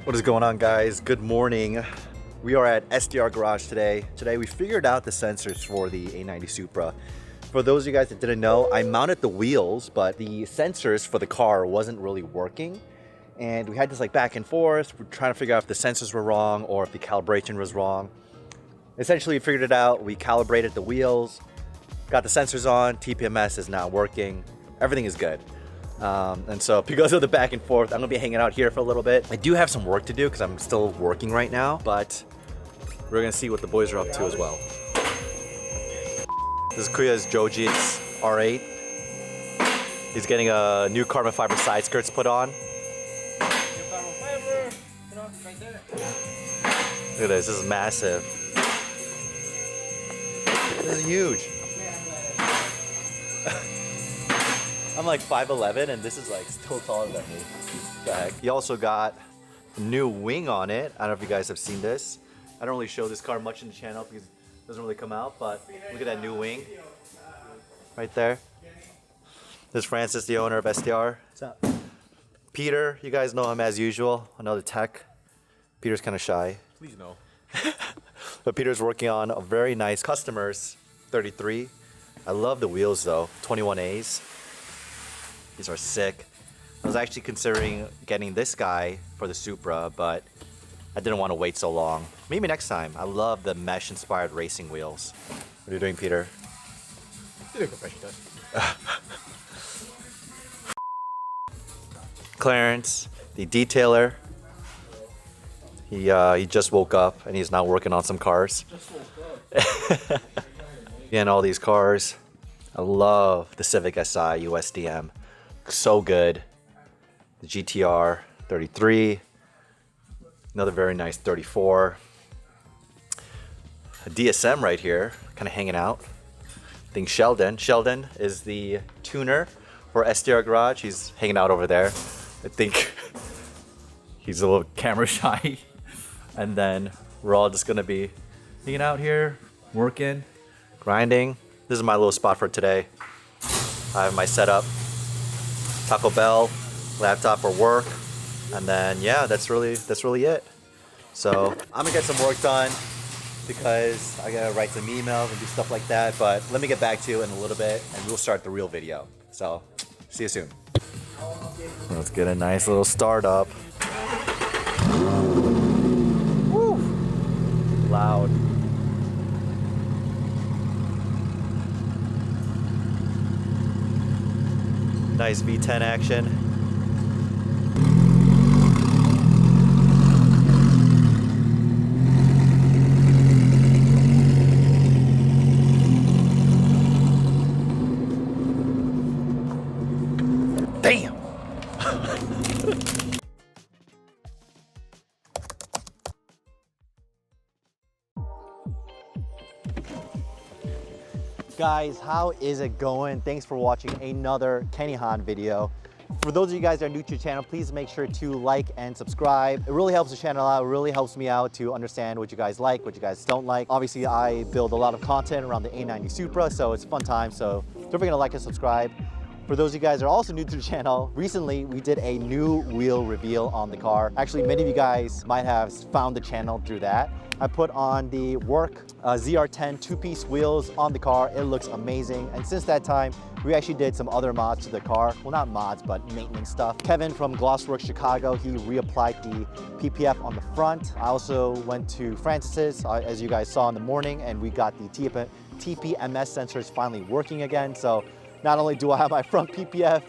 What is going on, guys? Good morning. We are at SDR Garage today. Today we figured out the sensors for the A90 Supra. For those of you guys that didn't know, I mounted the wheels, but the sensors for the car wasn't really working. And we had this like back and forth. We're trying to figure out if the sensors were wrong or if the calibration was wrong. Essentially, we figured it out. We calibrated the wheels, got the sensors on. TPMS is now working. Everything is good. And so because of the back and forth, I'm gonna be hanging out here for a little bit. I do have some work to do because I'm still working right now, but we're gonna see what the boys are up to as well. This is Kuya's Joji's R8. He's getting a new carbon fiber side skirts put on. Look at this is massive. This is huge. I'm like 5'11", and this is like still taller than me. What the heck? He also got a new wing on it. I don't know if you guys have seen this. I don't really show this car much in the channel because it doesn't really come out, but look at that new wing right there. This is Francis, the owner of SDR. What's up? Peter, you guys know him as usual, another tech. Peter's kind of shy. Please no. But Peter's working on a very nice Customers 33. I love the wheels though, 21As. These are sick. I was actually considering getting this guy for the Supra, but I didn't want to wait so long. Maybe next time. I love the mesh-inspired racing wheels. What are you doing, Peter? Clarence, the detailer. He just woke up and he's now working on some cars. Just woke up. Again, all these cars. I love the Civic Si USDM. So good. The GTR 33. Another very nice 34. A DSM right here, kind of hanging out. I think Sheldon is the tuner for SDR Garage. He's hanging out over there. I think he's a little camera shy. And then we're all just gonna be hanging out here, working, grinding. This is my little spot for today. I have my setup, Taco Bell, laptop for work, and then yeah, that's really it. So I'm gonna get some work done because I gotta write some emails and do stuff like that. But let me get back to you in a little bit, and we'll start the real video. So see you soon. Let's get a nice little start up. Woo! Loud. Nice V10 action. Damn! Guys, how is it going? Thanks for watching another Kenny Han video. For those of you guys that are new to the channel, please make sure to like and subscribe. It really helps the channel out. It really helps me out to understand what you guys like, what you guys don't like. Obviously, I build a lot of content around the A90 Supra, so it's a fun time. So don't forget to like and subscribe. For those of you guys that are also new to the channel, recently we did a new wheel reveal on the car. Actually, many of you guys might have found the channel through that. I put on the Work ZR10 two-piece wheels on the car. It looks amazing. And since that time, we actually did some other mods to the car. Well, not mods, but maintenance stuff. Kevin from Glossworks Chicago, he reapplied the PPF on the front. I also went to Francis's, as you guys saw in the morning, and we got the TPMS sensors finally working again. So not only do I have my front PPF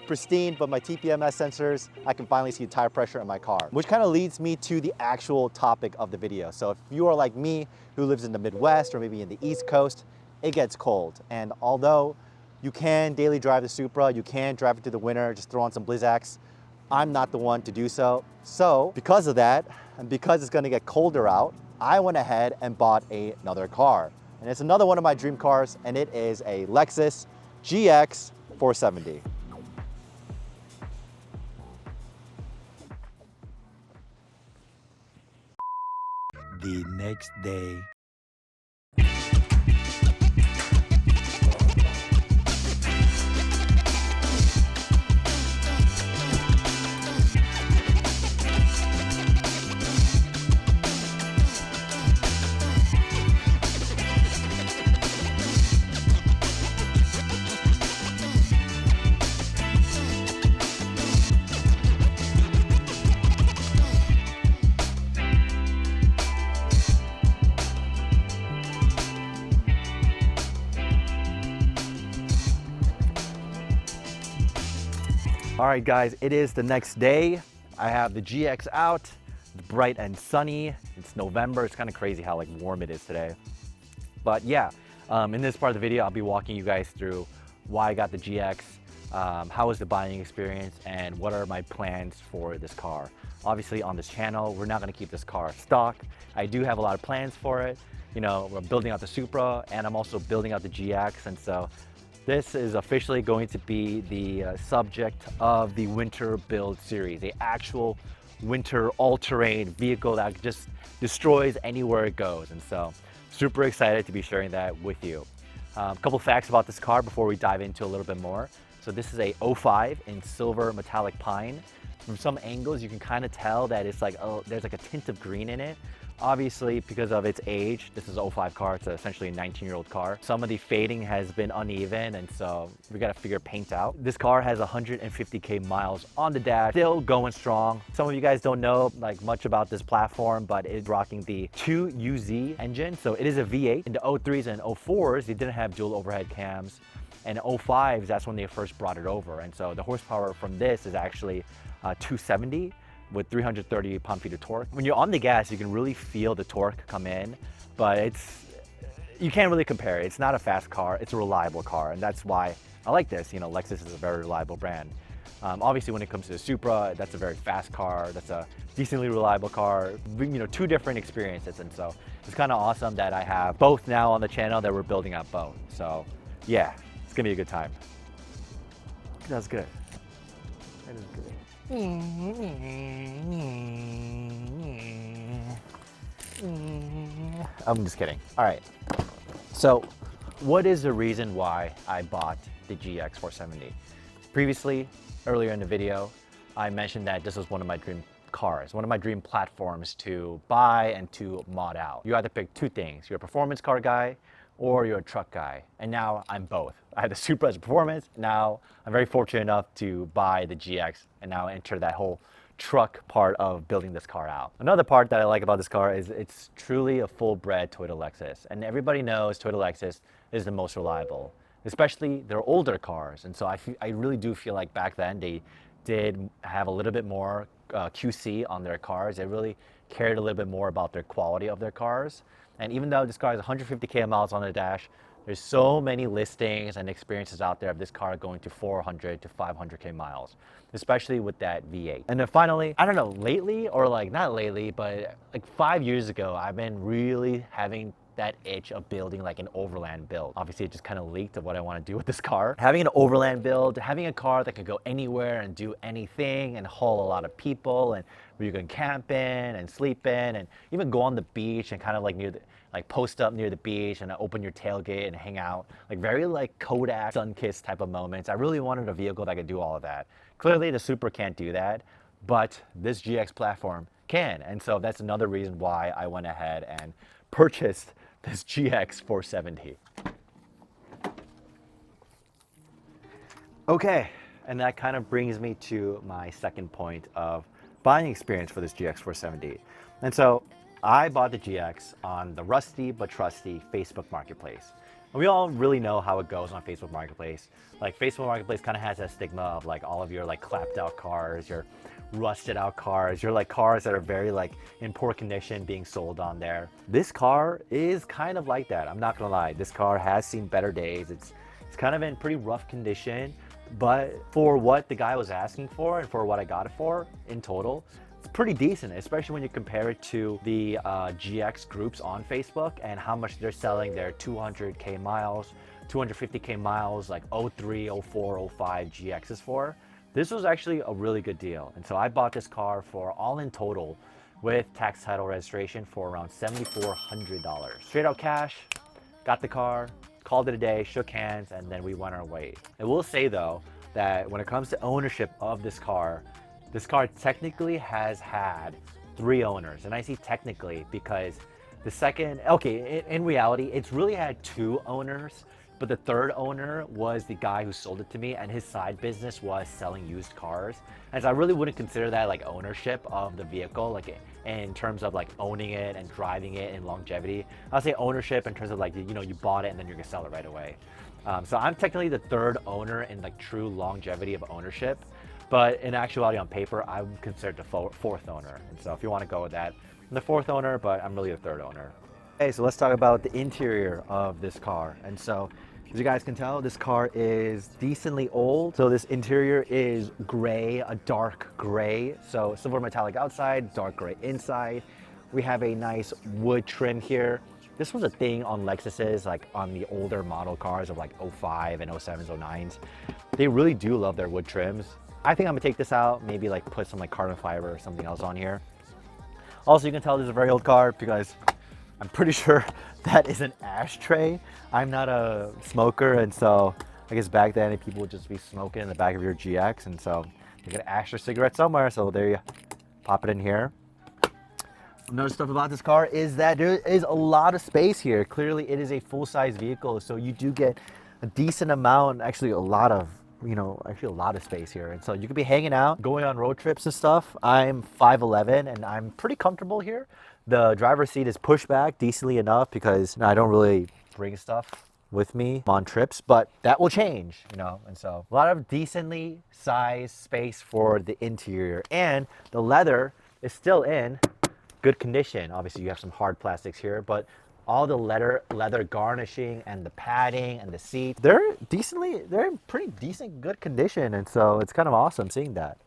pristine, but my TPMS sensors, I can finally see the tire pressure in my car, which kind of leads me to the actual topic of the video. So if you are like me, who lives in the Midwest or maybe in the East Coast, it gets cold. And although you can daily drive the Supra, you can drive it through the winter, just throw on some Blizzaks, I'm not the one to do so. So because of that, and because it's gonna get colder out, I went ahead and bought another car. And it's another one of my dream cars, and it is a Lexus GX470. The next day. All right, guys, it is the next day. I have the GX out. It's bright and sunny. It's November. It's kind of crazy how like warm it is today. But yeah, in this part of the video, I'll be walking you guys through why I got the GX, how was the buying experience, and what are my plans for this car. Obviously on this channel, we're not gonna keep this car stock. I do have a lot of plans for it. You know, we're building out the Supra and I'm also building out the GX. And so this is officially going to be the subject of the winter build series, the actual winter all-terrain vehicle that just destroys anywhere it goes. And so super excited to be sharing that with you. A couple facts about this car before we dive into a little bit more. So this is a 05 in silver metallic pine. From some angles, you can kind of tell that it's like, oh, there's like a tint of green in it. Obviously, because of its age, this is an 05 car, it's essentially a 19-year-old car. Some of the fading has been uneven, and so we gotta figure paint out. This car has 150K miles on the dash, still going strong. Some of you guys don't know like much about this platform, but it's rocking the 2UZ engine. So it is a V8. In the 03s and 04s, they didn't have dual overhead cams. And 05s, that's when they first brought it over. And so the horsepower from this is actually 270 with 330 pound-feet of torque. When you're on the gas, you can really feel the torque come in, but you can't really compare it. It's not a fast car, it's a reliable car, and that's why I like this. You know, Lexus is a very reliable brand. Obviously, when it comes to the Supra, that's a very fast car, that's a decently reliable car, you know, two different experiences. And so it's kind of awesome that I have both now on the channel, that we're building out both. So yeah, it's gonna be a good time. That's good. That is good. I'm just kidding. All right. So what is the reason why I bought the GX470? Previously, earlier in the video, I mentioned that this was one of my dream cars, one of my dream platforms to buy and to mod out. You either pick two things. You're a performance car guy or you're a truck guy. And now I'm both. I had the Supra as performance. Now I'm very fortunate enough to buy the GX and now enter that whole truck part of building this car out. Another part that I like about this car is it's truly a full-bred Toyota Lexus. And everybody knows Toyota Lexus is the most reliable, especially their older cars. And so I really do feel like back then they did have a little bit more QC on their cars. They really cared a little bit more about their quality of their cars. And even though this car has 150K miles on the dash, there's so many listings and experiences out there of this car going to 400 to 500K miles, especially with that V8. And then finally, I don't know, lately, or like not lately, but like 5 years ago, I've been really having that itch of building like an overland build. Obviously, it just kind of leaked of what I want to do with this car. Having an overland build, having a car that could go anywhere and do anything and haul a lot of people, and where you can camp in and sleep in and even go on the beach and kind of like post up near the beach and open your tailgate and hang out. Like very like Kodak sun-kissed type of moments. I really wanted a vehicle that could do all of that. Clearly the Supra can't do that, but this GX platform can. And so that's another reason why I went ahead and purchased this GX470. Okay, and that kind of brings me to my second point of buying experience for this GX470. And so I bought the GX on the rusty but trusty Facebook Marketplace. And we all really know how it goes on Facebook Marketplace. Like Facebook Marketplace kind of has that stigma of like all of your like clapped out cars, your rusted out cars, your like cars that are very like in poor condition being sold on there. This car is kind of like that. I'm not gonna lie. This car has seen better days. It's kind of in pretty rough condition, but for what the guy was asking for and for what I got it for in total, it's pretty decent, especially when you compare it to the GX groups on Facebook and how much they're selling their 200K miles, 250K miles, like 03, 04, 05 GXs for. This was actually a really good deal. And so I bought this car for all in total with tax, title, registration for around $7,400. Straight out cash, got the car, called it a day, shook hands, and then we went our way. I will say though, that when it comes to ownership of this car technically has had 3 owners. And I say technically because the second, okay, in reality, it's really had 2 owners, but the third owner was the guy who sold it to me, and his side business was selling used cars. And so I really wouldn't consider that like ownership of the vehicle, like in terms of like owning it and driving it and longevity. I'll say ownership in terms of like, you know, you bought it and then you're gonna sell it right away. So I'm technically the third owner in like true longevity of ownership. But in actuality, on paper, I'm considered the fourth owner. And so if you want to go with that, I'm the fourth owner, but I'm really the third owner. Okay, so let's talk about the interior of this car. And so, as you guys can tell, this car is decently old. So this interior is gray, a dark gray. So silver metallic outside, dark gray inside. We have a nice wood trim here. This was a thing on Lexuses, like on the older model cars of like 05 and 07s, 09s. They really do love their wood trims. I think I'm gonna take this out, maybe like put some like carbon fiber or something else on here. Also, you can tell this is a very old car because I'm pretty sure that is an ashtray. I'm not a smoker, and so I guess back then people would just be smoking in the back of your GX, and so you get an ashtray cigarette somewhere, so there you pop it in here. Another stuff about this car is that there is a lot of space here. Clearly it is a full-size vehicle, so you do get a decent amount, actually a lot of space here. And so you could be hanging out, going on road trips and stuff. I'm 5'11" and I'm pretty comfortable here. The driver's seat is pushed back decently enough because I don't really bring stuff with me on trips, but that will change, and so a lot of decently sized space for the interior, and the leather is still in good condition. Obviously you have some hard plastics here, but all the leather garnishing and the padding and the seats, they're in pretty decent good condition, and so it's kind of awesome seeing that.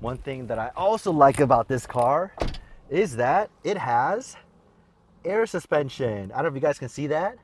One thing that I also like about this car is that it has air suspension. I don't know if you guys can see that,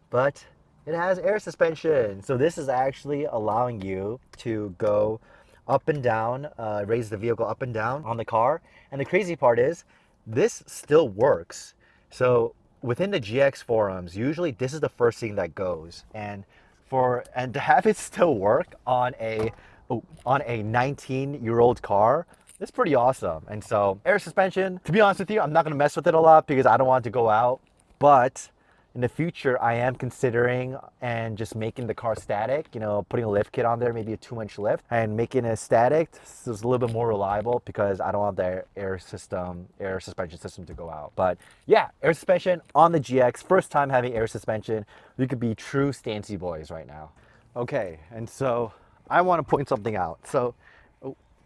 but it has air suspension. So this is actually allowing you to go up and down, raise the vehicle up and down on the car. And the crazy part is this still works. So within the GX forums, usually this is the first thing that goes. And to have it still work on a 19-year-old car, it's pretty awesome. And so air suspension, to be honest with you, I'm not gonna mess with it a lot because I don't want it to go out. But in the future, I am considering and just making the car static, putting a lift kit on there, maybe a 2-inch lift, and making it static so it's a little bit more reliable because I don't want the air suspension system to go out. But yeah, air suspension on the GX, first time having air suspension. We could be true Stancy boys right now. Okay, and so I want to point something out. So,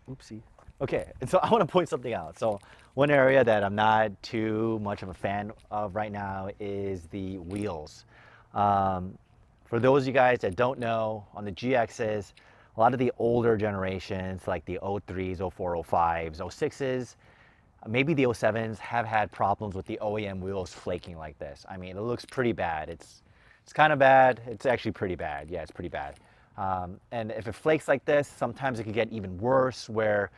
oopsie. Okay, and so I want to point something out. So one area that I'm not too much of a fan of right now is the wheels. For those of you guys that don't know, on the GXs, a lot of the older generations, like the 03s, 04, 05s, 06s, maybe the 07s have had problems with the OEM wheels flaking like this. I mean, it looks pretty bad. It's kind of bad. It's actually pretty bad. Yeah, it's pretty bad. And if it flakes like this, sometimes it can get even worse where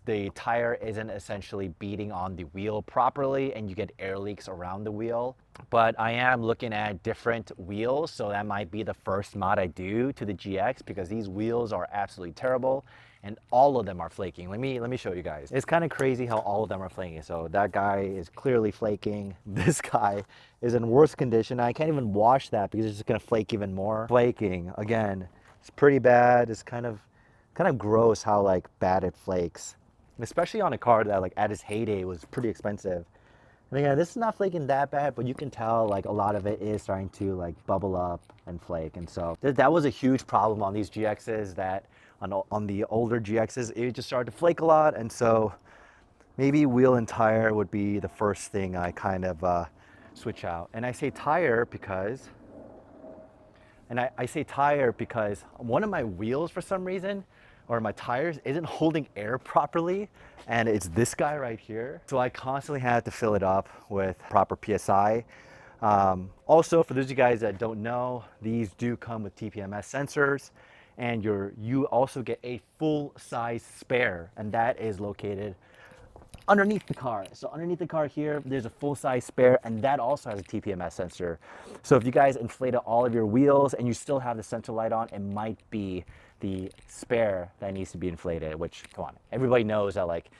the tire isn't essentially beating on the wheel properly and you get air leaks around the wheel. But I am looking at different wheels, so that might be the first mod I do to the GX because these wheels are absolutely terrible and all of them are flaking. Let me show you guys. It's kind of crazy how all of them are flaking. So that guy is clearly flaking. This guy is in worse condition. I can't even wash that because it's just gonna flake even more. Flaking, again, it's pretty bad. It's kind of gross how like bad it flakes, especially on a car that like at its heyday was pretty expensive. And again, this is not flaking that bad, but you can tell like a lot of it is starting to like bubble up and flake. And so that was a huge problem on these GXs, that on the older GXs, it just started to flake a lot. And so maybe wheel and tire would be the first thing I kind of switch out. And I say tire because one of my wheels for some reason, or my tires, isn't holding air properly, and it's this guy right here. So I constantly had to fill it up with proper PSI. Also, for those of you guys that don't know, these do come with TPMS sensors, and you also get a full-size spare, and that is located underneath the car. So underneath the car here, there's a full-size spare, and that also has a TPMS sensor. So if you guys inflated all of your wheels and you still have the center light on, it might be the spare that needs to be inflated, which, come on, everybody knows that, like,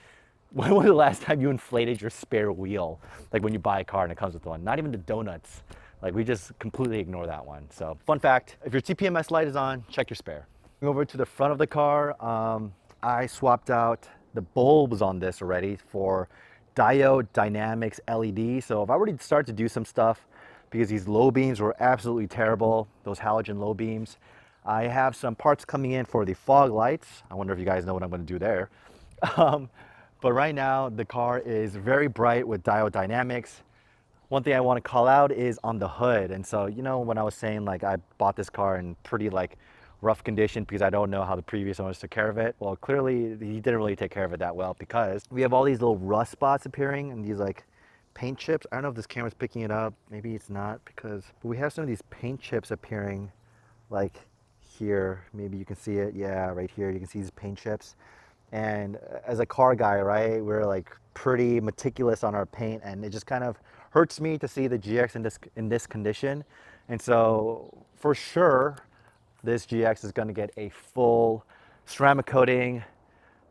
when was the last time you inflated your spare wheel? Like when you buy a car and it comes with one. Not even the donuts. Like, we just completely ignore that one. So fun fact, if your TPMS light is on, check your spare. Over to the front of the car, I swapped out the bulbs on this already for diode dynamics LED. So I've already started to do some stuff because these low beams were absolutely terrible, those halogen low beams. I have some parts coming in for the fog lights. I wonder if you guys know what I'm going to do there. Um, but right now the car is very bright with diode dynamics. One thing I want to call out is on the hood. And so, you know, when I was saying like I bought this car in pretty like rough condition because I don't know how the previous owners took care of it. Well, clearly he didn't really take care of it that well, because we have all these little rust spots appearing and these like paint chips. I don't know if this camera's picking it up. Maybe it's not, because we have some of these paint chips appearing like here. Maybe you can see it. Yeah, right here. You can see these paint chips. And as a car guy, right, we're like pretty meticulous on our paint, and it just kind of hurts me to see the GX in this condition. And so for sure, this GX is going to get a full ceramic coating.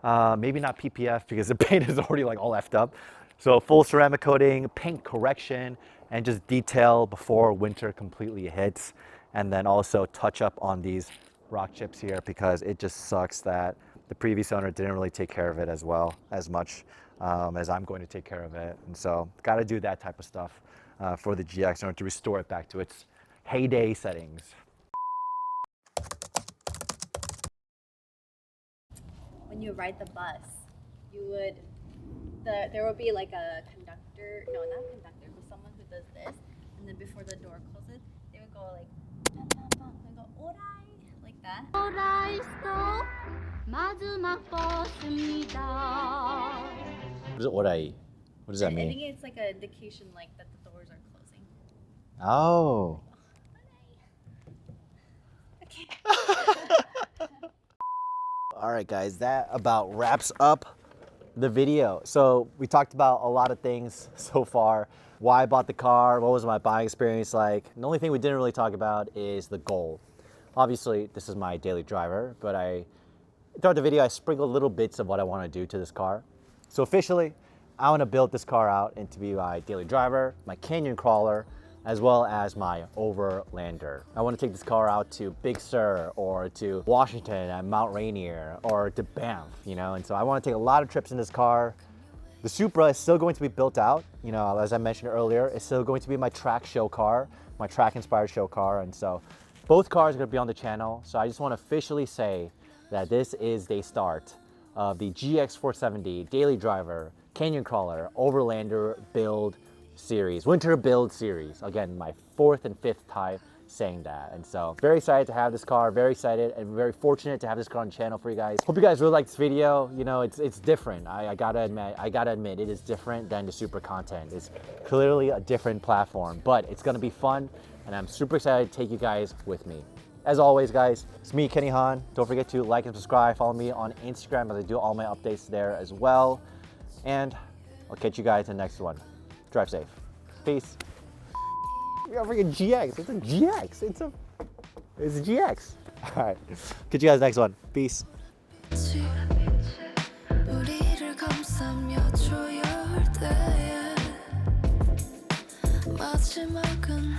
Maybe not PPF because the paint is already like all effed up. So full ceramic coating, paint correction, and just detail before winter completely hits. And then also touch up on these rock chips here, because it just sucks that the previous owner didn't really take care of it as well, as much as I'm going to take care of it. And so got to do that type of stuff for the GX in order to restore it back to its heyday settings. When you ride the bus, you would, there would be like a conductor, no, not conductor, but someone who does this, and then before the door closes, they would go like, bam, bam, bam, and go, 오라이, like that. What is orai? What does that I mean? think it's like an indication like that the doors are closing. Oh. Okay. All right, guys, that about wraps up the video. So we talked about a lot of things so far. Why I bought the car, what was my buying experience like. The only thing we didn't really talk about is the goal. Obviously, this is my daily driver, but throughout the video, I sprinkled little bits of what I want to do to this car. So officially, I want to build this car out into be my daily driver, my canyon crawler, as well as my overlander. I want to take this car out to Big Sur, or to Washington at Mount Rainier, or to Banff, you know, and so I want to take a lot of trips in this car. The Supra is still going to be built out, you know, as I mentioned earlier. It's still going to be my track show car, my track inspired show car, and so both cars are going to be on the channel. So I just want to officially say that this is the start of the GX470 daily driver, canyon crawler, overlander build series, winter build series. Again, my 4th and 5th time saying that. And so very excited to have this car, very excited and very fortunate to have this car on the channel for you guys. Hope you guys really like this video. You know, it's different. I gotta admit it is different than the Supra content. It's clearly a different platform, but it's gonna be fun, and I'm super excited to take you guys with me. As always, guys, it's me, Kenny Han. Don't forget to like and subscribe. Follow me on Instagram, as I do all my updates there as well. And I'll catch you guys in the next one. Drive safe. Peace. We got a freaking GX. It's a GX. It's a GX. All right. Catch you guys next one. Peace. 우리를 감싸며 조열대 마지막은